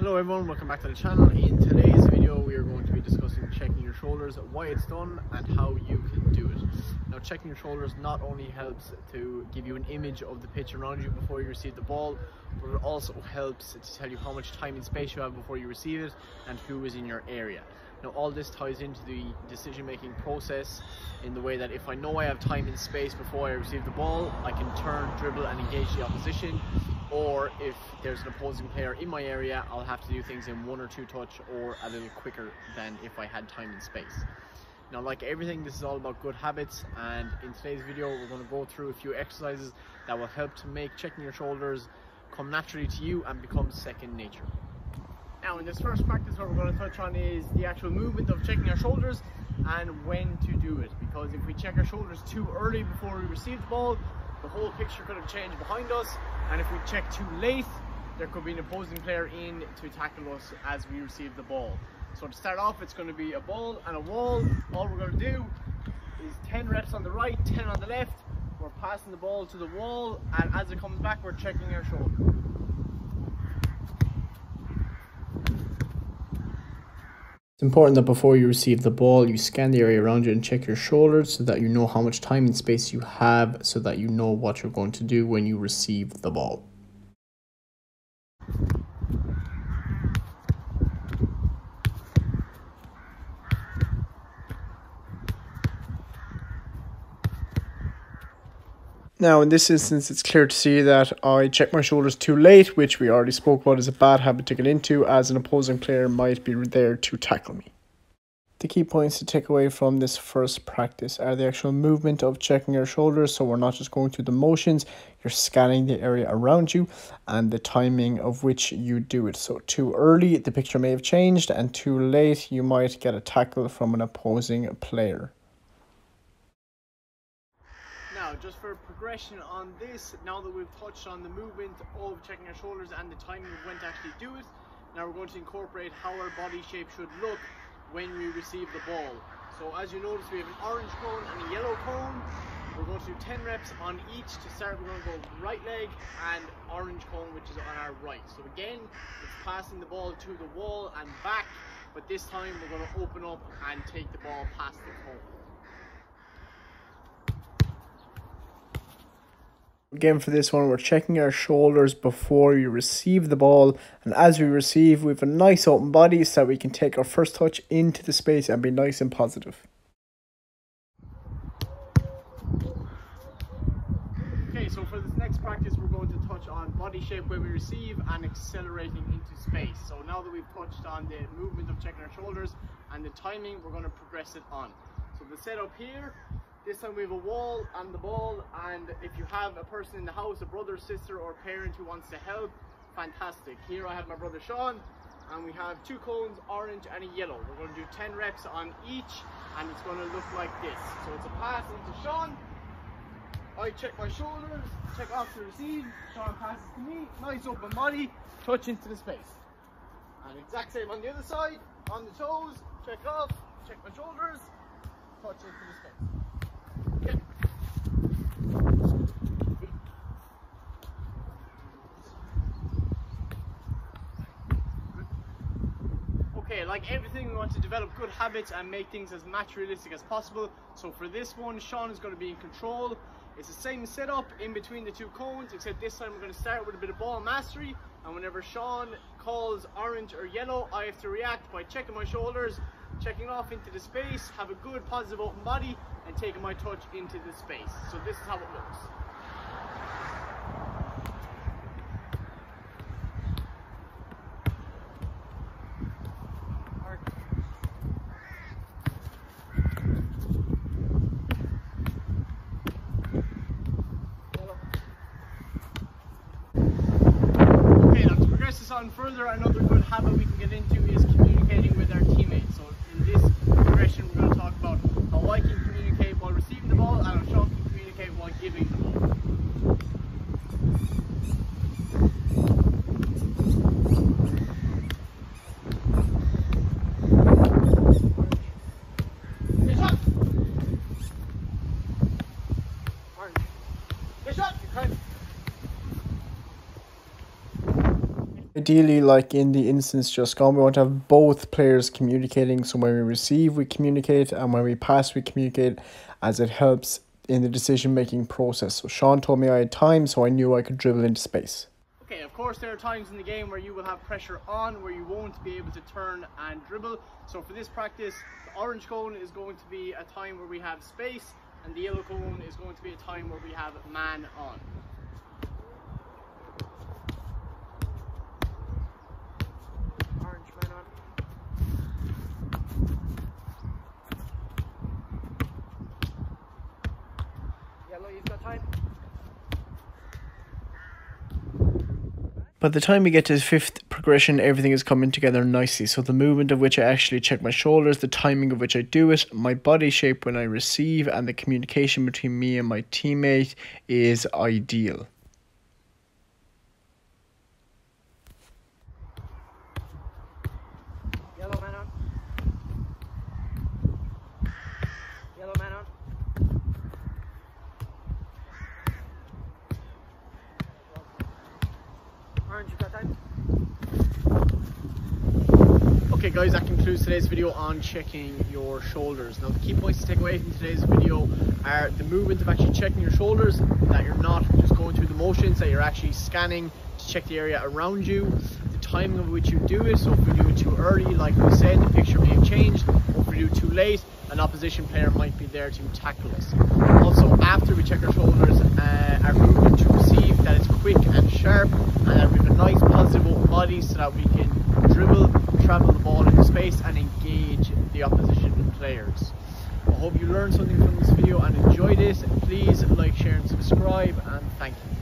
Hello everyone, welcome back to the channel. In today's video we are going to be discussing checking your shoulders, why it's done and how you can do it. Now, checking your shoulders not only helps to give you an image of the pitch around you before you receive the ball, but it also helps to tell you how much time and space you have before you receive it and who is in your area. Now, all this ties into the decision-making process in the way that if I know I have time and space before I receive the ball, I can turn, dribble and engage the opposition. Or if there's an opposing player in my area, I'll have to do things in 1 or 2 touch or a little quicker than if I had time and space. Now, like everything, this is all about good habits, and in today's video we're going to go through a few exercises that will help to make checking your shoulders come naturally to you and become second nature. Now, in this first practice, what we're going to touch on is the actual movement of checking our shoulders and when to do it, because if we check our shoulders too early before we receive the ball, the whole picture could have changed behind us, and if we check too late, there could be an opposing player in to tackle us as we receive the ball. So to start off, it's going to be a ball and a wall. All we're going to do is 10 reps on the right, 10 on the left. We're passing the ball to the wall, and as it comes back, we're checking our shoulder. It's important that before you receive the ball, you scan the area around you and check your shoulders so that you know how much time and space you have, so that you know what you're going to do when you receive the ball. Now, in this instance, it's clear to see that I checked my shoulders too late, which we already spoke about is a bad habit to get into, as an opposing player might be there to tackle me. The key points to take away from this first practice are the actual movement of checking your shoulders, so we're not just going through the motions, you're scanning the area around you, and the timing of which you do it. So too early, the picture may have changed, and too late, you might get a tackle from an opposing player. Now, just for progression on this, now that we've touched on the movement of checking our shoulders and the timing of when to actually do it, now we're going to incorporate how our body shape should look when we receive the ball. So as you notice, we have an orange cone and a yellow cone. We're going to do 10 reps on each. To start, we're going to go right leg and orange cone, which is on our right. So again, it's passing the ball to the wall and back, but this time we're going to open up and take the ball past the cone. Again, for this one, we're checking our shoulders before we receive the ball, and as we receive, we have a nice open body so that we can take our first touch into the space and be nice and positive. Okay, so for this next practice, we're going to touch on body shape when we receive and accelerating into space. So now that we've touched on the movement of checking our shoulders and the timing, we're going to progress it on. So the setup here, this time we have a wall and the ball, and if you have a person in the house, a brother, sister or parent who wants to help, fantastic. Here I have my brother Sean, and we have 2 cones, orange and a yellow. We're going to do 10 reps on each, and it's going to look like this. So it's a pass into Sean, I check my shoulders, check off to receive, Sean passes to me, nice open body, touch into the space. And exact same on the other side, on the toes, check off, check my shoulders, touch into the space. Okay, like everything, we want to develop good habits and make things as materialistic as possible. So for this one, Sean is going to be in control. It's the same setup in between the 2 cones, except this time we're going to start with a bit of ball mastery, and whenever Sean calls orange or yellow, I have to react by checking my shoulders, checking off into the space, have a good positive open body, and taking my touch into the space. So this is how it looks. Okay, now to progress this on further, another good habit we can get into is communicating with our teammates. So in this progression, we're going to talk about how I can communicate while receiving the ball and how Sean can communicate while giving the ball. ideally, like in the instance just gone, we want to have both players communicating. So when we receive, we communicate, and when we pass, we communicate, as it helps in the decision-making process. So Sean told me I had time, so I knew I could dribble into space. Okay, of course there are times in the game where you will have pressure on, where you won't be able to turn and dribble. So for this practice, the orange cone is going to be a time where we have space, and the yellow cone is going to be a time where we have man on. Orange, man on. Yellow, you've got time. By the time we get to the fifth progression, everything is coming together nicely. So the movement of which I actually check my shoulders, the timing of which I do it, my body shape when I receive, and the communication between me and my teammate is ideal. Yellow man on. Yellow man on. Orange, you got time? Okay guys, that concludes today's video on checking your shoulders. Now the key points to take away from today's video are the movement of actually checking your shoulders, that you're not just going through the motions, that you're actually scanning to check the area around you, the timing of which you do it. So if we do it too early, like we said, the picture may have changed, or if we do it too late, an opposition player might be there to tackle us. Also, after we check our shoulders, our movement to receive, that it's quick and sharp, and that we have a nice positive open body so that we can dribble, travel the ball into space and engage the opposition players. I hope you learned something from this video and enjoyed it. Please like, share and subscribe, and thank you.